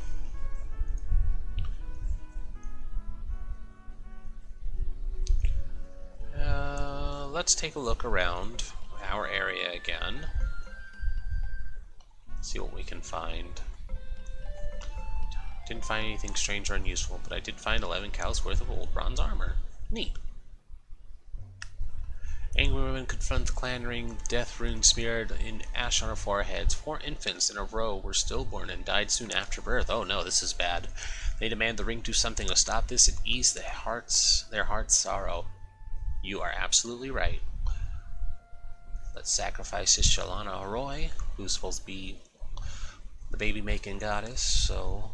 Let's take a look around our area again. See what we can find. Didn't find anything strange or unusual, but I did find 11 cows worth of old bronze armor. Neat. Angry women confront the clan ring, death rune smeared in ash on our foreheads. 4 infants in a row were stillborn and died soon after birth. Oh no, this is bad. They demand the ring do something to stop this and ease their heart's sorrow. You are absolutely right. Let's sacrifice this Shalana Roy, who's supposed to be the baby-making goddess, so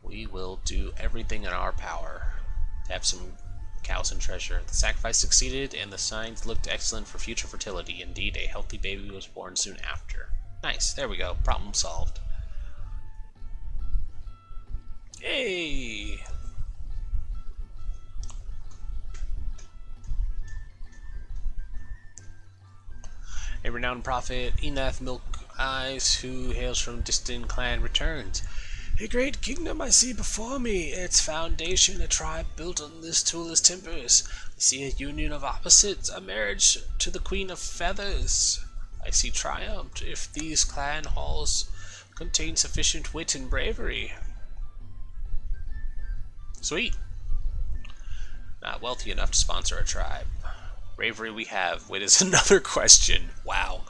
we will do everything in our power to have some cows and treasure. The sacrifice succeeded, and the signs looked excellent for future fertility. Indeed, a healthy baby was born soon after. Nice, there we go, problem solved. Hey! A renowned prophet, Enath Milk Eyes, who hails from distant clan, returns. A great kingdom I see before me, its foundation a tribe built on this Tula's timbers. I see a union of opposites, a marriage to the Queen of Feathers. I see triumph if these clan halls contain sufficient wit and bravery. Sweet. Not wealthy enough to sponsor a tribe. Bravery we have. Wit is another question. Wow.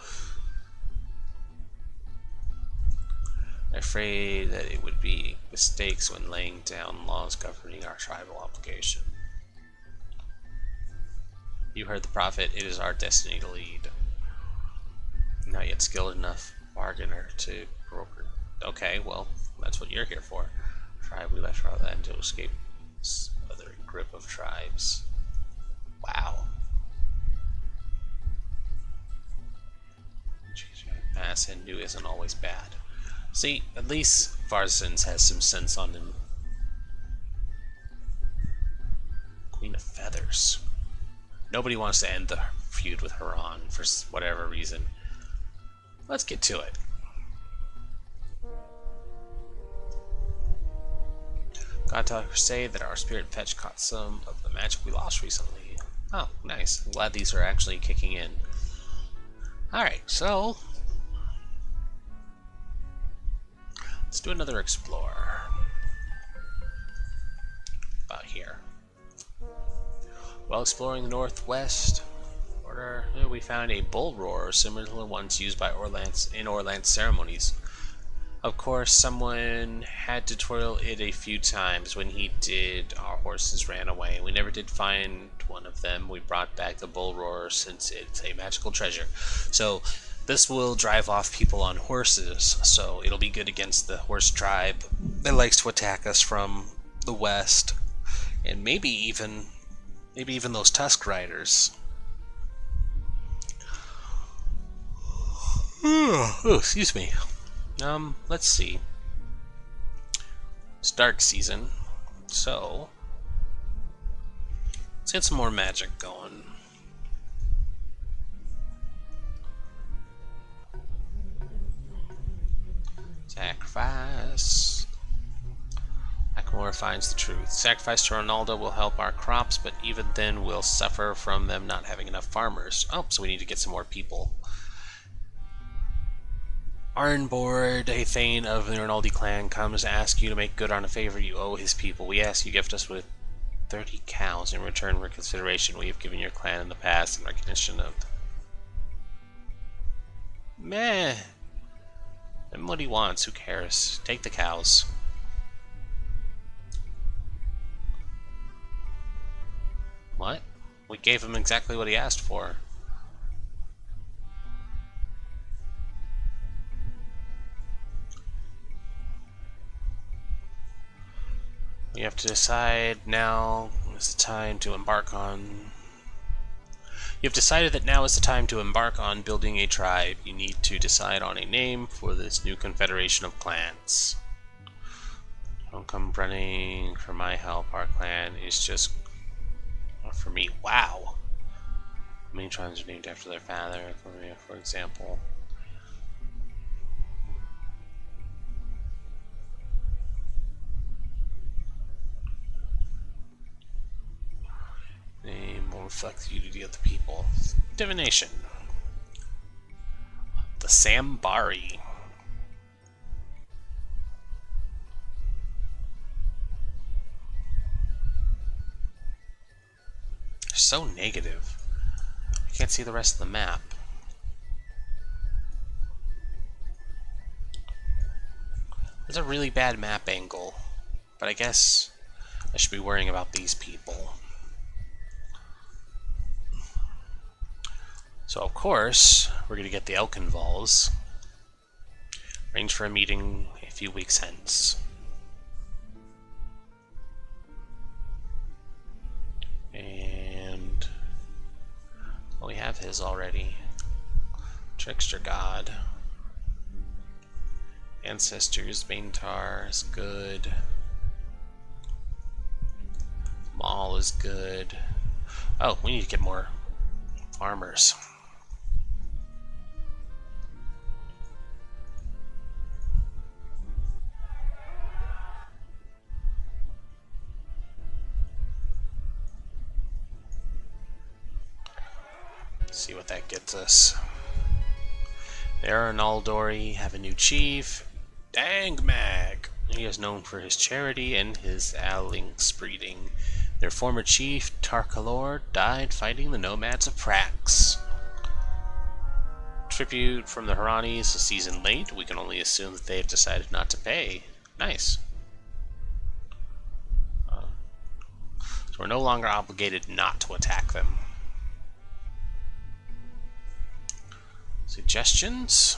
Afraid that it would be mistakes when laying down laws governing our tribal obligation. You heard the prophet. It is our destiny to lead. Not yet skilled enough bargainer to broker. Okay, well, that's what you're here for. Tribe we left our land to escape this other grip of tribes. Wow. Mass Hindu isn't always bad. See, at least Varzins has some sense on him. Queen of Feathers. Nobody wants to end the feud with Haran for whatever reason. Let's get to it. God tell Crusade that our spirit fetch caught some of the magic we lost recently. Oh, nice. I'm glad these are actually kicking in. Alright, so let's do another explore. About here. While exploring the northwest border, we found a bull roar similar to the ones used by Orlan's ceremonies. Of course, someone had to twirl it a few times. When he did, our horses ran away. We never did find one of them. We brought back the bull roar since it's a magical treasure. So this will drive off people on horses, so it'll be good against the horse tribe that likes to attack us from the west, and maybe even those tusk riders. Oh, excuse me. Let's see. It's dark season, so let's get some more magic going. Sacrifice. Akamora finds the truth. Sacrifice to Ronaldo will help our crops, but even then we'll suffer from them not having enough farmers. Oh, so we need to get some more people. Arnbord, a thane of the Rinaldi clan, comes to ask you to make good on a favor you owe his people. We ask you gift us with 30 cows in return for consideration we have given your clan in the past in recognition of... Meh. And what he wants, who cares? Take the cows. What? We gave him exactly what he asked for. You have to decide now is the time to embark on... You have decided that now is the time to embark on building a tribe. You need to decide on a name for this new confederation of clans. Don't come running for my help. Our clan is just... for me. Wow! Many tribes are named after their father, for example. Name will reflect the unity of the people. Divination. The Sambari. They're so negative. I can't see the rest of the map. There's a really bad map angle, but I guess I should be worrying about these people. So of course, we're going to get the Elkinvalls. Arrange for a meeting a few weeks hence. And... well, we have his already. Trickster God. Ancestors, Baintar is good. Maul is good. Oh, we need to get more farmers. See what that gets us. There and Aldori have a new chief, Dangmag. He is known for his charity and his Alinx breeding. Their former chief, Tarkalor, died fighting the nomads of Prax. Tribute from the Haranis a season late. We can only assume that they have decided not to pay. Nice. So we're no longer obligated not to attack them. Suggestions?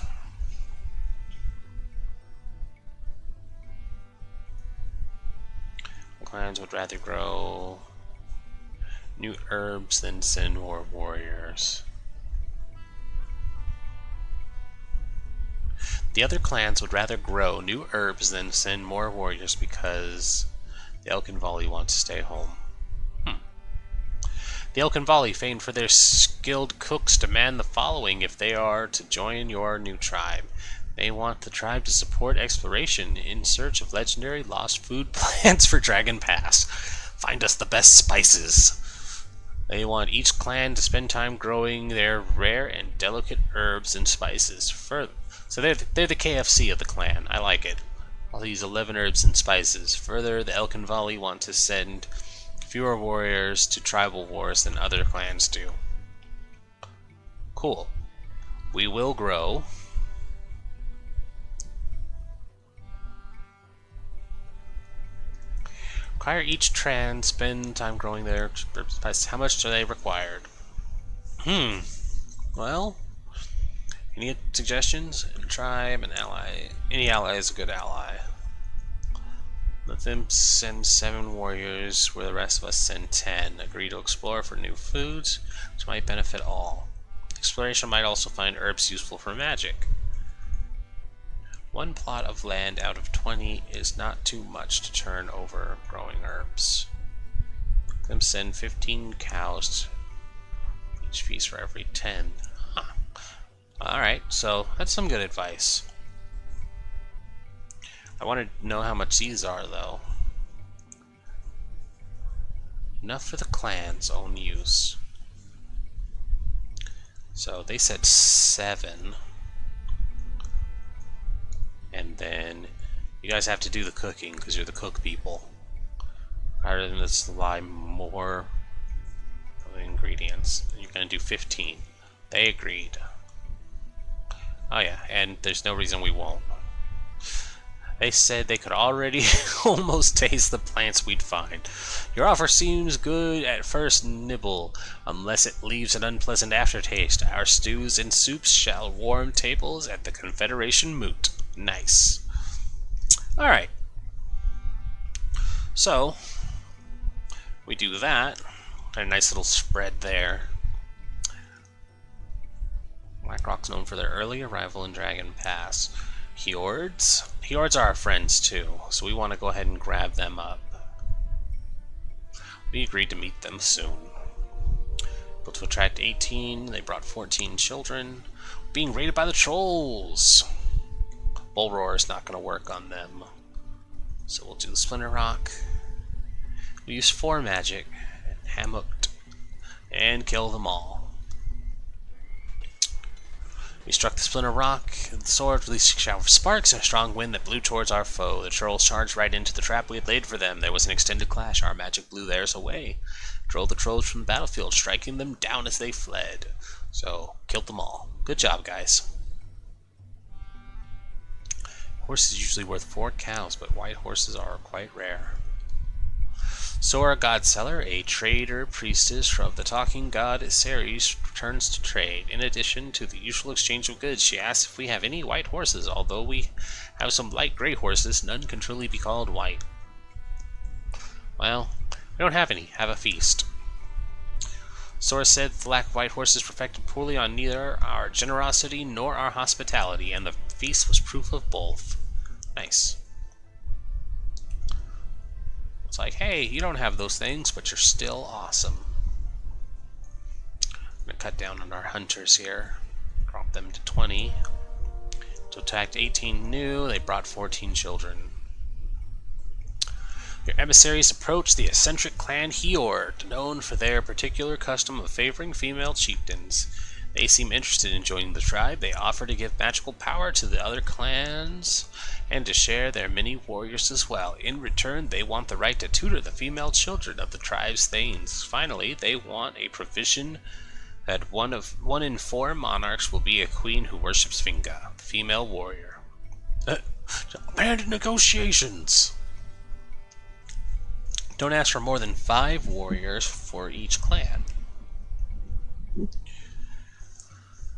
Clans would rather grow new herbs than send more warriors. The other clans would rather grow new herbs than send more warriors because the Elkinvalli want to stay home. The Elkin Volley, famed for their skilled cooks, demand the following if they are to join your new tribe. They want the tribe to support exploration in search of legendary lost food plants for Dragon Pass. Find us the best spices. They want each clan to spend time growing their rare and delicate herbs and spices. So they're the KFC of the clan. I like it. All these 11 herbs and spices. Further, the Elkin Volley want to send fewer warriors to tribal wars than other clans do. Cool. We will grow. Require each trans spend time growing their spices. How much are they required? Well, any suggestions? A tribe, an ally. Any ally is a good ally. Let them send 7 warriors, where the rest of us send 10. Agree to explore for new foods, which might benefit all. Exploration might also find herbs useful for magic. 1 plot of land out of 20 is not too much to turn over growing herbs. Let them send 15 cows, each piece for every 10. Huh. Alright, so that's some good advice. I want to know how much these are, though. Enough for the clan's own use. So they said 7. And then you guys have to do the cooking because you're the cook people. Rather than to supply more of the ingredients. You're going to do 15. They agreed. Oh yeah, and there's no reason we won't. They said they could already almost taste the plants we'd find. Your offer seems good at first nibble, unless it leaves an unpleasant aftertaste. Our stews and soups shall warm tables at the Confederation Moot. Nice. Alright. So, we do that. A nice little spread there. Blackrock's known for their early arrival in Dragon Pass. Hjords? Hjords are our friends too, so we want to go ahead and grab them up. We agreed to meet them soon. Able to attract 18, they brought 14 children. Being raided by the trolls! Bull Roar is not going to work on them. So we'll do the Splinter Rock. We use 4 magic, and Hammocked, and kill them all. We struck the Splinter Rock, and the sword released a shower of sparks and a strong wind that blew towards our foe. The trolls charged right into the trap we had laid for them. There was an extended clash. Our magic blew theirs away. Drove the trolls from the battlefield, striking them down as they fled. So, killed them all. Good job, guys. Horse is usually worth 4 cows, but white horses are quite rare. Sora Godseller, a trader priestess of the talking god Ceres, returns to trade. In addition to the usual exchange of goods, she asks if we have any white horses. Although we have some light gray horses, none can truly be called white. Well, we don't have any. Have a feast. Sora said the lack of white horses reflected poorly on neither our generosity nor our hospitality, and the feast was proof of both. Nice. It's like, hey, you don't have those things, but you're still awesome. I'm going to cut down on our hunters here. Drop them to 20. To attack 18 new, they brought 14 children. Your emissaries approach the eccentric clan Hjord, known for their particular custom of favoring female chieftains. They seem interested in joining the tribe. They offer to give magical power to the other clans and to share their many warriors as well. In return, they want the right to tutor the female children of the tribe's thanes. Finally, they want a provision that one in 4 monarchs will be a queen who worships Finga, the female warrior. Abandon negotiations! Don't ask for more than 5 warriors for each clan.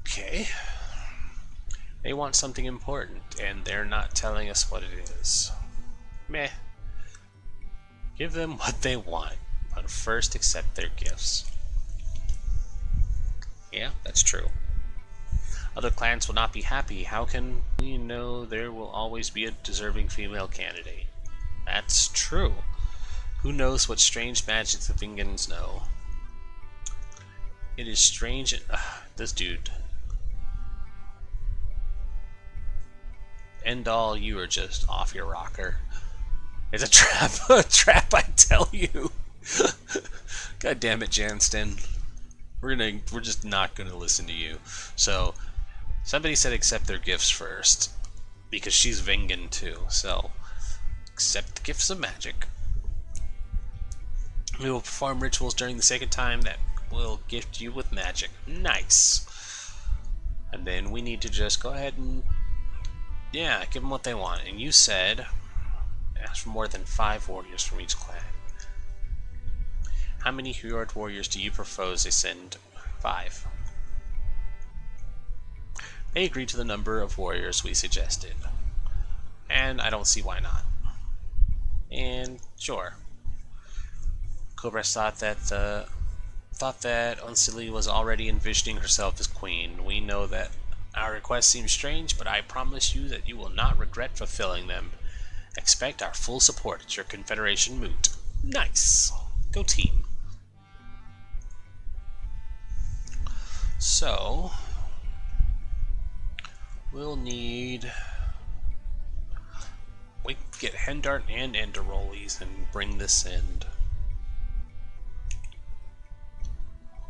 Okay. They want something important, and they're not telling us what it is. Meh. Give them what they want, but first accept their gifts. Yeah, that's true. Other clans will not be happy. How can we know there will always be a deserving female candidate? That's true. Who knows what strange magic the Vingans know? It is strange. This dude. End all, you are just off your rocker. It's a trap. A trap, I tell you. God damn it, Janston. We're just not gonna listen to you. So somebody said accept their gifts first. Because she's Vengan too. So accept the gifts of magic. We will perform rituals during the second time that will gift you with magic. Nice. And then we need to just go ahead and, yeah, give them what they want. And you said ask for more than 5 warriors from each clan. How many Horde warriors do you propose they send? 5. They agreed to the number of warriors we suggested. And I don't see why not. And sure. Cobras thought that Unsili was already envisioning herself as queen. We know that our requests seem strange, but I promise you that you will not regret fulfilling them. Expect our full support at your Confederation moot. Nice. Go team. So, we'll need... we get Hendart and Enderrollies and bring this in.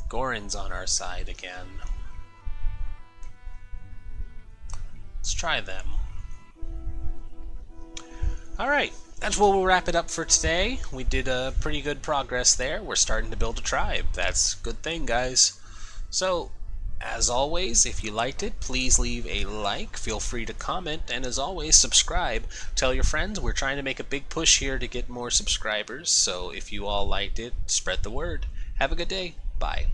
Gorin's on our side again. Let's try them. Alright, that's where we'll wrap it up for today. We did pretty good progress there. We're starting to build a tribe. That's a good thing, guys. So, as always, if you liked it, please leave a like. Feel free to comment. And as always, subscribe. Tell your friends. We're trying to make a big push here to get more subscribers. So if you all liked it, spread the word. Have a good day. Bye.